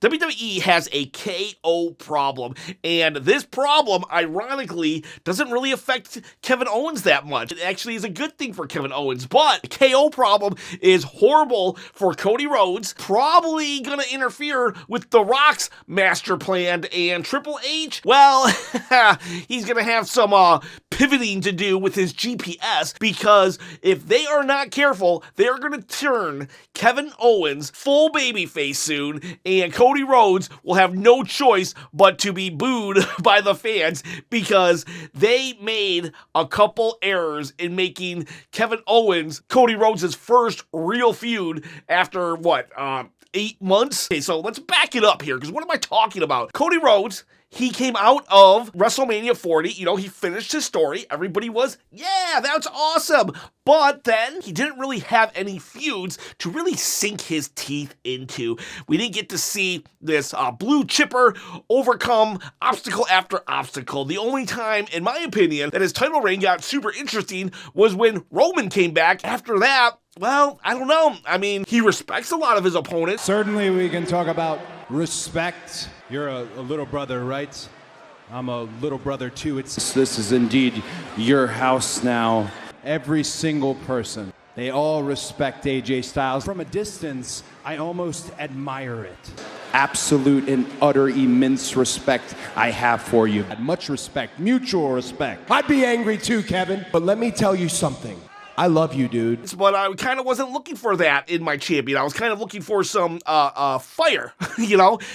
WWE has a KO problem, and this problem, ironically, doesn't really affect Kevin Owens that much. It actually is a good thing for Kevin Owens, but the KO problem is horrible for Cody Rhodes, probably gonna interfere with The Rock's master plan, and Triple H, well, he's gonna have some pivoting to do with his GPS, because if they are not careful, they're gonna turn Kevin Owens full babyface soon, and Cody Rhodes will have no choice but to be booed by the fans because they made a couple errors in making Kevin Owens Cody Rhodes' first real feud after, 8 months? Okay, so let's back it up here, because what am I talking about? Cody Rhodes, he came out of WrestleMania 40, he finished his story, everybody was, yeah, that's awesome, but then he didn't really have any feuds to really sink his teeth into. We didn't get to see this blue chipper overcome obstacle after obstacle. The only time, in my opinion, that his title reign got super interesting was when Roman came back. After that, well, I don't know. I mean, he respects a lot of his opponents. Certainly we can talk about respect. You're a little brother, right? I'm a little brother too. This is indeed your house now. Every single person, they all respect AJ Styles. From a distance, I almost admire it. Absolute and utter immense respect I have for you. Much respect, mutual respect. I'd be angry too, Kevin, but let me tell you something. I love you, dude. But I kind of wasn't looking for that in my champion. I was kind of looking for some fire,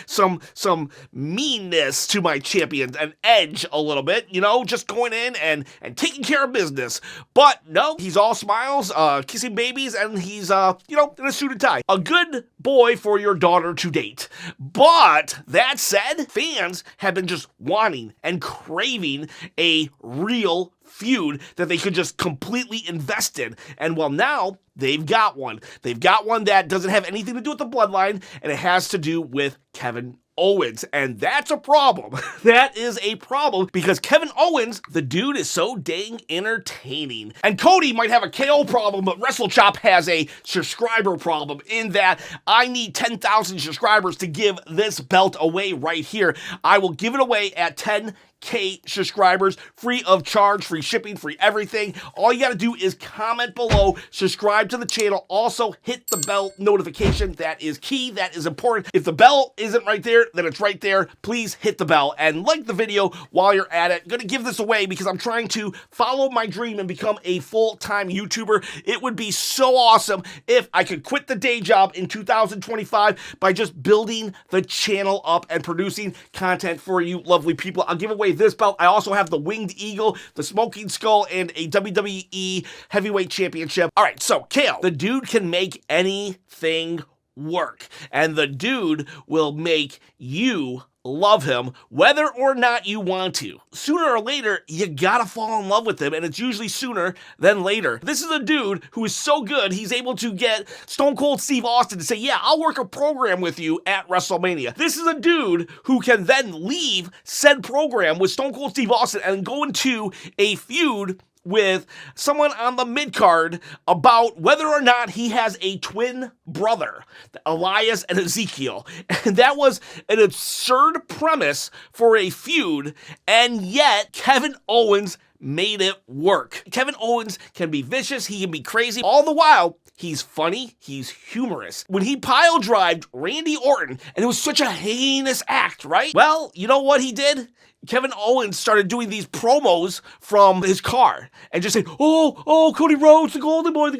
some meanness to my champion, an edge a little bit, just going in and taking care of business. But no, he's all smiles, kissing babies, and he's, in a suit and tie. A good boy for your daughter to date. But that said, fans have been just wanting and craving a real feud that they could just completely invest in. And well, now they've got one. They've got one that doesn't have anything to do with the bloodline, and it has to do with Kevin Owens, and that's a problem. That is a problem, because Kevin Owens, the dude is so dang entertaining. And Cody might have a KO problem, but WrestleChop has a subscriber problem, in that I need 10,000 subscribers to give this belt away right here. I will give it away at 10K subscribers, free of charge, free shipping, free everything. All you gotta do is comment below, subscribe to the channel, also hit the bell notification. That is key, that is important. If the bell isn't right there, then it's right there. Please hit the bell and like the video while you're at it. I'm gonna give this away because I'm trying to follow my dream and become a full-time YouTuber. It would be so awesome if I could quit the day job in 2025 by just building the channel up and producing content for you lovely people. I'll give away this belt. I also have the Winged Eagle, the Smoking Skull, and a WWE Heavyweight Championship. All right, so KO, the dude can make anything work, and the dude will make you love him whether or not you want to. Sooner or later, you gotta fall in love with him, and it's usually sooner than later. This is a dude who is so good, he's able to get Stone Cold Steve Austin to say, yeah, I'll work a program with you at WrestleMania. This is a dude who can then leave said program with Stone Cold Steve Austin and go into a feud with someone on the mid-card about whether or not he has a twin brother, Elias and Ezekiel. And that was an absurd premise for a feud, and yet Kevin Owens made it work. Kevin Owens can be vicious, he can be crazy, all the while he's funny, he's humorous. When he pile-drived Randy Orton, and it was such a heinous act, right? Well, you know what he did? Kevin Owens started doing these promos from his car and just saying, oh, Cody Rhodes, the Golden Boy,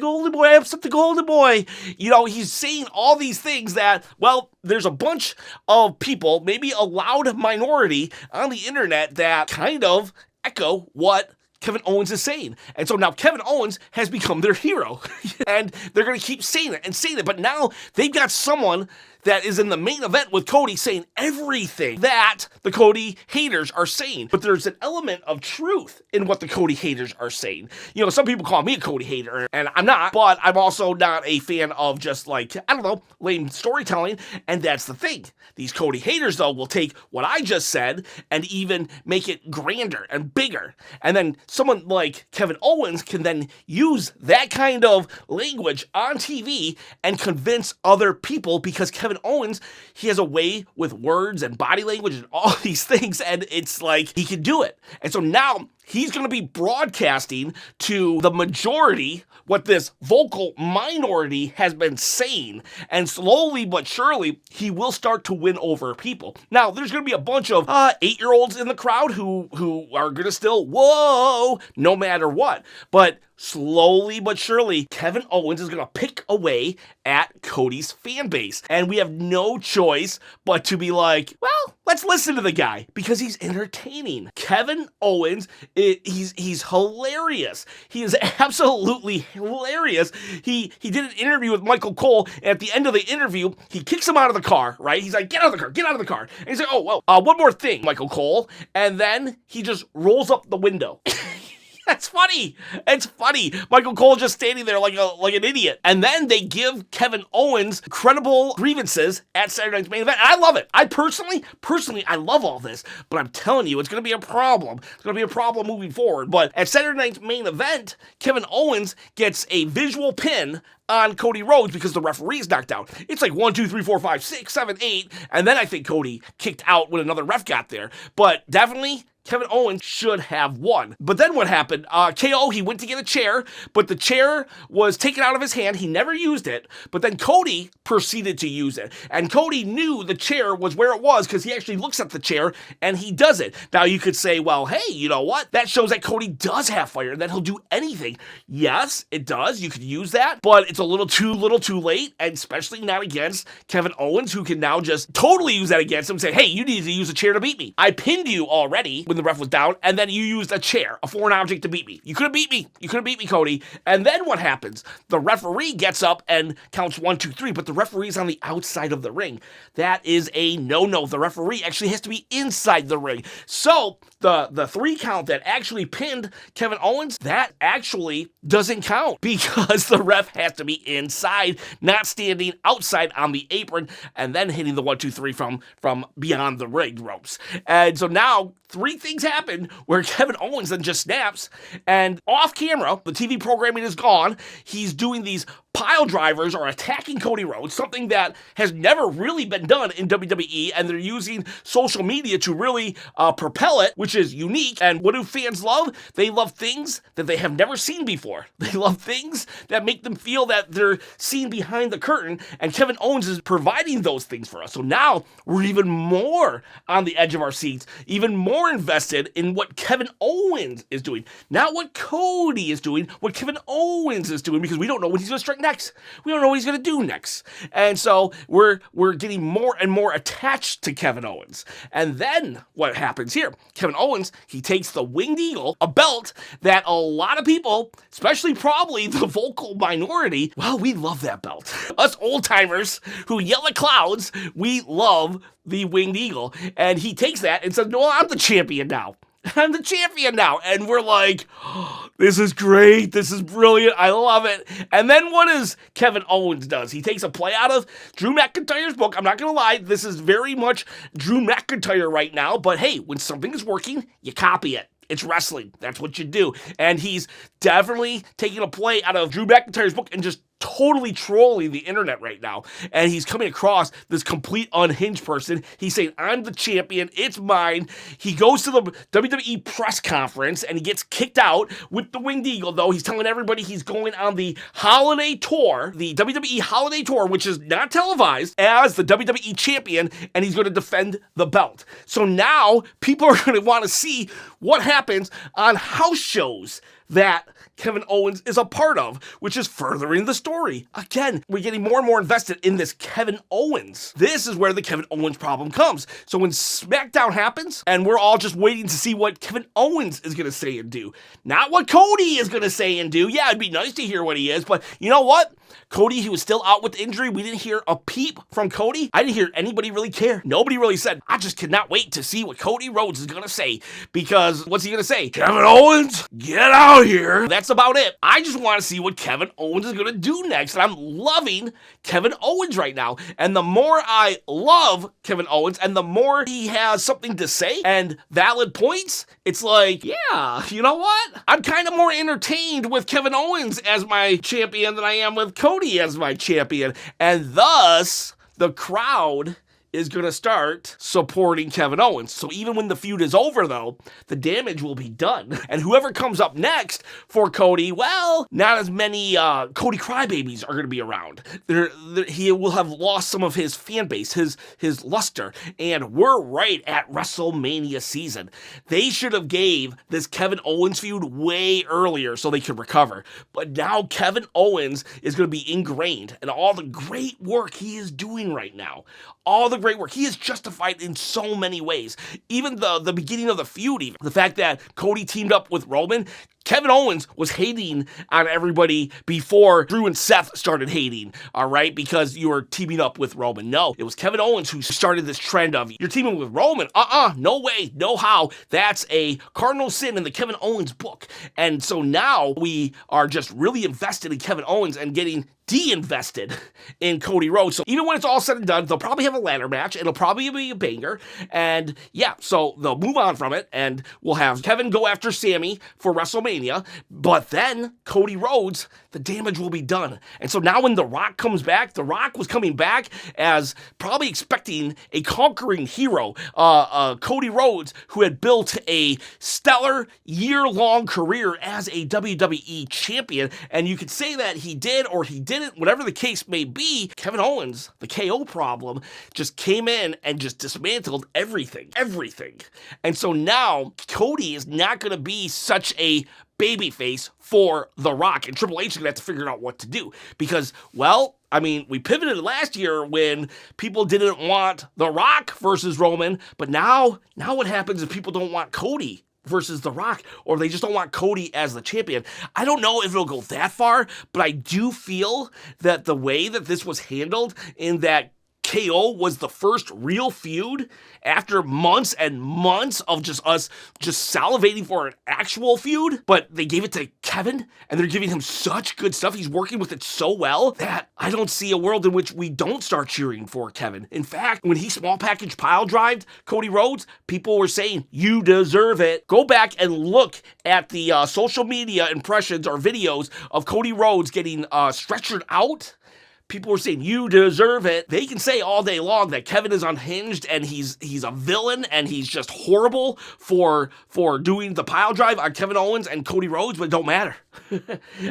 I upset the Golden Boy. He's saying all these things that, well, there's a bunch of people, maybe a loud minority on the internet, that kind of echo what Kevin Owens is saying. And so now Kevin Owens has become their hero. And they're going to keep saying it. But now they've got someone that is in the main event with Cody saying everything that the Cody haters are saying. But there's an element of truth in what the Cody haters are saying. Some people call me a Cody hater, and I'm not, but I'm also not a fan of just lame storytelling. And that's the thing. These Cody haters, though, will take what I just said and even make it grander and bigger. And then someone like Kevin Owens can then use that kind of language on TV and convince other people, because Kevin Owens, he has a way with words and body language and all these things, and it's like he can do it. And so now he's going to be broadcasting to the majority what this vocal minority has been saying. And slowly but surely, he will start to win over people. Now, there's going to be a bunch of 8-year-olds in the crowd who are going to still, whoa, no matter what. But slowly but surely, Kevin Owens is going to pick away at Cody's fan base. And we have no choice but to be like, well, let's listen to the guy because he's entertaining. Kevin Owens, he's hilarious. He is absolutely hilarious. He did an interview with Michael Cole, and at the end of the interview, he kicks him out of the car, right? He's like, get out of the car, get out of the car. And he's like, oh, well, one more thing, Michael Cole. And then he just rolls up the window. That's funny. It's funny. Michael Cole just standing there like an idiot. And then they give Kevin Owens credible grievances at Saturday Night's Main Event. And I love it. I personally, I love all this. But I'm telling you, it's going to be a problem. It's going to be a problem moving forward. But at Saturday Night's Main Event, Kevin Owens gets a visual pin on Cody Rhodes because the referee is knocked out. It's like 1, 2, 3, 4, 5, 6, 7, 8. And then I think Cody kicked out when another ref got there. But definitely, Kevin Owens should have won. But then what happened? KO, he went to get a chair, but the chair was taken out of his hand. He never used it, but then Cody proceeded to use it. And Cody knew the chair was where it was because he actually looks at the chair and he does it. Now you could say, well, hey, you know what? That shows that Cody does have fire and that he'll do anything. Yes, it does. You could use that, but it's a little too late, and especially not against Kevin Owens, who can now just totally use that against him and say, hey, you need to use a chair to beat me. I pinned you already when the ref was down, and then you used a chair, a foreign object to beat me. You couldn't beat me. You couldn't beat me, Cody. And then what happens? The referee gets up and counts 1, 2, 3, but the referee's on the outside of the ring. That is a no-no. The referee actually has to be inside the ring. So the 3 count that actually pinned Kevin Owens, that actually doesn't count because the ref has to be inside, not standing outside on the apron and then hitting the 1, 2, 3 from beyond the ring ropes. And so now 3 things happen where Kevin Owens then just snaps, and off camera, the TV programming is gone. He's doing these pile drivers or attacking Cody Rhodes, something that has never really been done in WWE, and they're using social media to really propel it, which is unique. And what do fans love? They love things that they have never seen before. They love things that make them feel that they're seen behind the curtain, and Kevin Owens is providing those things for us. So now we're even more on the edge of our seats, even more invested in what Kevin Owens is doing. Not what Cody is doing, what Kevin Owens is doing, because we don't know what he's going to strike next. We don't know what he's going to do next. And so we're getting more and more attached to Kevin Owens. And then what happens here? Kevin Owens, he takes the Winged Eagle, a belt that a lot of people, especially probably the vocal minority, well, we love that belt. Us old timers who yell at clouds, we love the Winged Eagle. And he takes that and says, no, I'm the champion now. I'm the champion now. And we're like, oh, this is great. This is brilliant. I love it. And then what does Kevin Owens does? He takes a play out of Drew McIntyre's book. I'm not going to lie. This is very much Drew McIntyre right now. But hey, when something is working, you copy it. It's wrestling. That's what you do. And he's definitely taking a play out of Drew McIntyre's book and just totally trolling the internet right now. And he's coming across this complete unhinged person. He's saying, I'm the champion. It's mine. He goes to the WWE press conference and he gets kicked out with the Winged Eagle, though. He's telling everybody he's going on the holiday tour, the WWE holiday tour, which is not televised, as the WWE champion, and he's going to defend the belt. So now people are going to want to see what happens on house shows that Kevin Owens is a part of, which is furthering the story. Again, we're getting more and more invested in this Kevin Owens. This is where the Kevin Owens problem comes. So when SmackDown happens, and we're all just waiting to see what Kevin Owens is going to say and do, not what Cody is going to say and do. Yeah, it'd be nice to hear what he is, but you know what? Cody, he was still out with injury. We didn't hear a peep from Cody. I didn't hear anybody really care. Nobody really said, I just cannot wait to see what Cody Rhodes is going to say, because what's he going to say? Kevin Owens, get out here. That's about it. I just want to see what Kevin Owens is going to do next, and I'm loving Kevin Owens right now. And the more I love Kevin Owens, and the more he has something to say and valid points, it's like, yeah, you know what? I'm kind of more entertained with Kevin Owens as my champion than I am with Cody as my champion. And thus, the crowd is going to start supporting Kevin Owens. So even when the feud is over, though, the damage will be done. And whoever comes up next for Cody, well, not as many Cody crybabies are going to be around. He will have lost some of his fan base, his luster. And we're right at WrestleMania season. They should have gave this Kevin Owens feud way earlier so they could recover. But now Kevin Owens is going to be ingrained in all the great work he is doing right now. All the great work. He is justified in so many ways. Even the beginning of the feud, even. The fact that Cody teamed up with Roman, Kevin Owens was hating on everybody before Drew and Seth started hating, all right, because you were teaming up with Roman. No, it was Kevin Owens who started this trend of, you're teaming with Roman? No way, no how. That's a cardinal sin in the Kevin Owens book. And so now we are just really invested in Kevin Owens and getting de-invested in Cody Rhodes. So even when it's all said and done, they'll probably have a ladder match. It'll probably be a banger. And yeah, so they'll move on from it, and we'll have Kevin go after Sami for WrestleMania. But then Cody Rhodes, the damage will be done. And so now when The Rock comes back, The Rock was coming back as probably expecting a conquering hero, Cody Rhodes, who had built a stellar year-long career as a WWE champion. And you could say that he did or he didn't, whatever the case may be. Kevin Owens, the KO problem, just came in and just dismantled everything. And so now Cody is not going to be such a babyface for The Rock, and Triple H is going to have to figure out what to do because, well, I mean, we pivoted last year when people didn't want The Rock versus Roman, but now what happens if people don't want Cody versus The Rock, or they just don't want Cody as the champion? I don't know if it'll go that far, but I do feel that the way that this was handled, in that KO was the first real feud after months and months of just us just salivating for an actual feud, but they gave it to Kevin, and they're giving him such good stuff. He's working with it so well that I don't see a world in which we don't start cheering for Kevin. In fact, when he small package pile drived Cody Rhodes, people were saying, you deserve it. Go back and look at the social media impressions or videos of Cody Rhodes getting stretchered out. People were saying, you deserve it. They can say all day long that Kevin is unhinged and he's a villain and he's just horrible for doing the pile drive on Kevin Owens and Cody Rhodes, but it don't matter.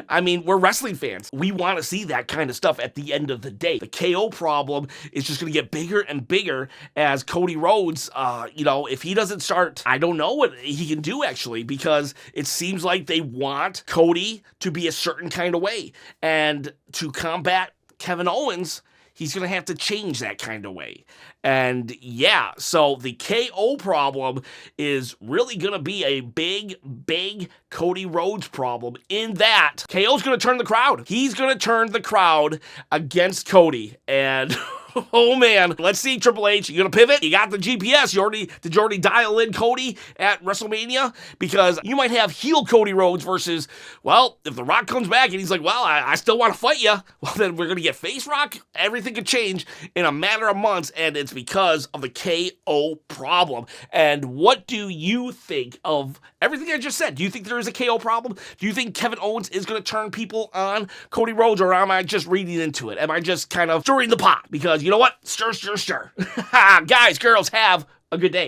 I mean, we're wrestling fans. We want to see that kind of stuff at the end of the day. The KO problem is just going to get bigger and bigger as Cody Rhodes, if he doesn't start, I don't know what he can do actually, because it seems like they want Cody to be a certain kind of way. And to combat Kevin Owens, he's going to have to change that kind of way. And yeah, so the KO problem is really going to be a big Cody Rhodes problem, in that KO's going to turn the crowd. He's going to turn the crowd against Cody. And oh man, let's see, Triple H, you gonna pivot? You got the GPS. Did you already dial in Cody at WrestleMania? Because you might have heel Cody Rhodes versus, well, if The Rock comes back and he's like, well, I still want to fight you, well, then we're gonna get face Rock. Everything could change in a matter of months, and it's because of the KO problem. And what do you think of everything I just said? Do you think there is a KO problem? Do you think Kevin Owens is gonna turn people on Cody Rhodes, or am I just reading into it? Am I just kind of stirring the pot? Because you know what? Stir. Guys, girls, have a good day.